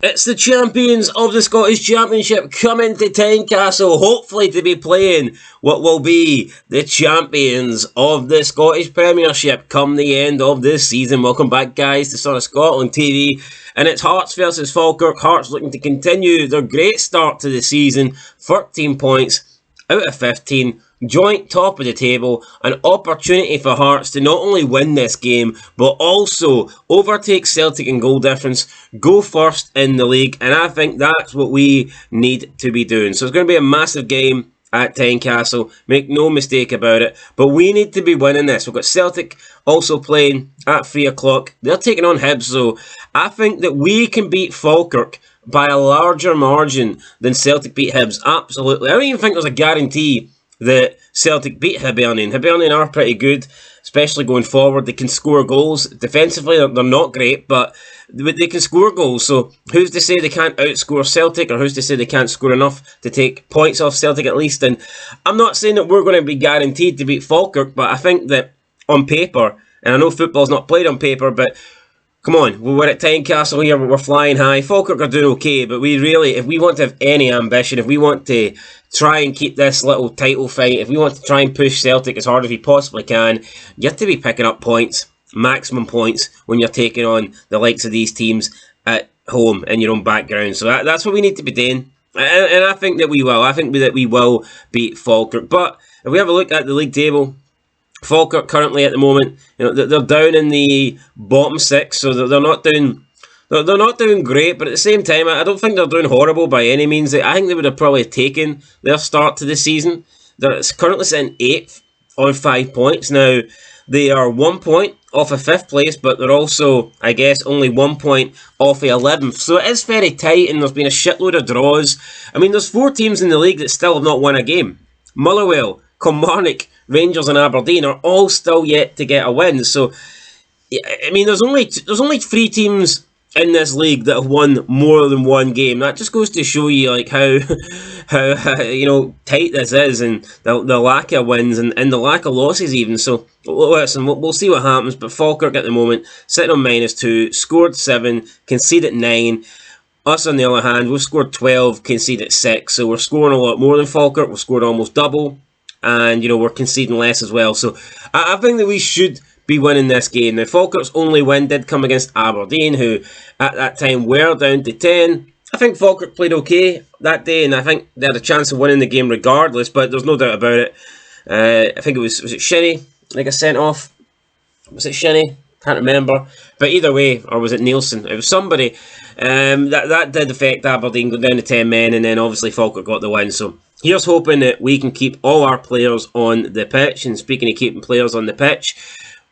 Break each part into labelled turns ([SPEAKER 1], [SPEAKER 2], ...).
[SPEAKER 1] It's the champions of the Scottish Championship coming to Tynecastle, hopefully to be playing what will be the champions of the Scottish Premiership come the end of this season. Welcome back, guys, to Son of Scotland TV. And it's Hearts versus Falkirk. Hearts looking to continue their great start to the season. 13 points out of 15. Joint top of the table, an opportunity for Hearts to not only win this game, but also overtake Celtic in goal difference, go first in the league, and I think that's what we need to be doing. So it's going to be a massive game at Tynecastle, make no mistake about it, but we need to be winning this. We've got Celtic also playing at 3 o'clock. They're taking on Hibs, so I think that we can beat Falkirk by a larger margin than Celtic beat Hibs. Absolutely. I don't even think there's a guarantee that Celtic beat Hibernian. Hibernian are pretty good, especially going forward. They can score goals. Defensively, they're not great, but they can score goals. So who's to say they can't outscore Celtic, or who's to say they can't score enough to take points off Celtic at least? And I'm not saying that we're going to be guaranteed to beat Falkirk, but I think that on paper, and I know football's not played on paper, but come on, we're at Tynecastle here, we're flying high. Falkirk are doing okay, but we really, if we want to have any ambition, if we want to try and keep this little title fight, if we want to try and push Celtic as hard as we possibly can, you have to be picking up points, maximum points, when you're taking on the likes of these teams at home in your own background. So that's what we need to be doing, and I think that we will. I think that we will beat Falkirk. But if we have a look at the league table, Falkirk currently at the moment, they're down in the bottom 6, so they're not doing great. But at the same time, I don't think they're doing horrible by any means. I think they would have probably taken their start to the season. They're currently sitting 8th on 5 points. Now, they are 1 point off of 5th place, but they're also, I guess, only 1 point off of 11th. So it is very tight, and there's been a shitload of draws. I mean, there's 4 teams in the league that still have not won a game. Motherwell, Kilmarnock, Rangers and Aberdeen are all still yet to get a win. So, I mean, there's only 3 teams in this league that have won more than one game. That just goes to show you like how tight this is, and the lack of wins and the lack of losses even. So listen, we'll see what happens. But Falkirk at the moment sitting on -2, scored 7, conceded 9. Us on the other hand, we've scored 12, conceded 6. So we're scoring a lot more than Falkirk. We've scored almost double, and we're conceding less as well. So I think that we should be winning this game. Now, Falkirk's only win did come against Aberdeen, who at that time were down to 10. I think Falkirk played okay that day, and I think they had a chance of winning the game regardless, but there's no doubt about it. I think was it Shinnie that got sent off? Was it Shinnie? Can't remember. But either way, or was it Nielsen? It was somebody. That did affect Aberdeen, go down to 10 men, and then obviously Falkirk got the win. So here's hoping that we can keep all our players on the pitch. And speaking of keeping players on the pitch,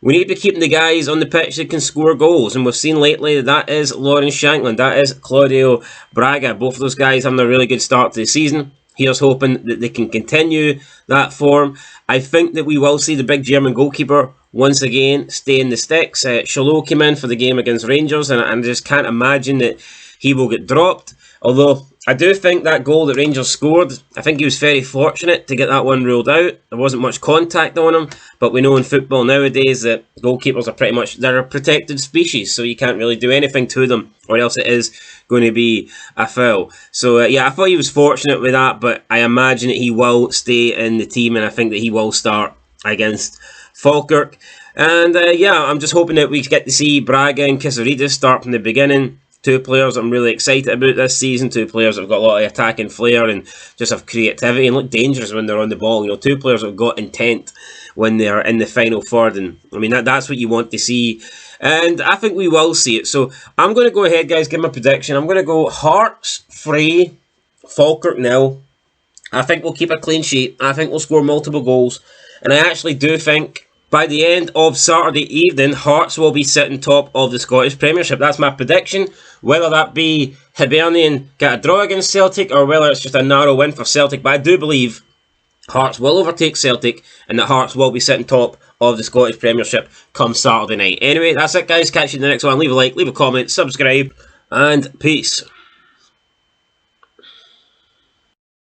[SPEAKER 1] we need to be keeping the guys on the pitch that can score goals. And we've seen lately that is Lawrence Shankland, that is Claudio Braga. Both of those guys having a really good start to the season. Here's hoping that they can continue that form. I think that we will see the big German goalkeeper once again stay in the sticks. Chalot came in for the game against Rangers, and I just can't imagine that he will get dropped. Although I do think that goal that Rangers scored, I think he was very fortunate to get that one ruled out. There wasn't much contact on him, but we know in football nowadays that goalkeepers are pretty much, they're a protected species, so you can't really do anything to them, or else it is going to be a foul. So yeah, I thought he was fortunate with that, but I imagine that he will stay in the team, and I think that he will start against Falkirk. And yeah, I'm just hoping that we get to see Braga and Kisaridis start from the beginning. 2 players I'm really excited about this season. 2 players that have got a lot of attacking flair and just have creativity and look dangerous when they're on the ball. 2 players that have got intent when they're in the final third. And I mean, that's what you want to see. And I think we will see it. So I'm going to go ahead, guys, give my prediction. I'm going to go Hearts 3, Falkirk 0. I think we'll keep a clean sheet. I think we'll score multiple goals. And I actually do think by the end of Saturday evening, Hearts will be sitting top of the Scottish Premiership. That's my prediction. Whether that be Hibernian get a draw against Celtic, or whether it's just a narrow win for Celtic. But I do believe Hearts will overtake Celtic, and that Hearts will be sitting top of the Scottish Premiership come Saturday night. Anyway, that's it, guys. Catch you in the next one. Leave a like, leave a comment, subscribe, and peace.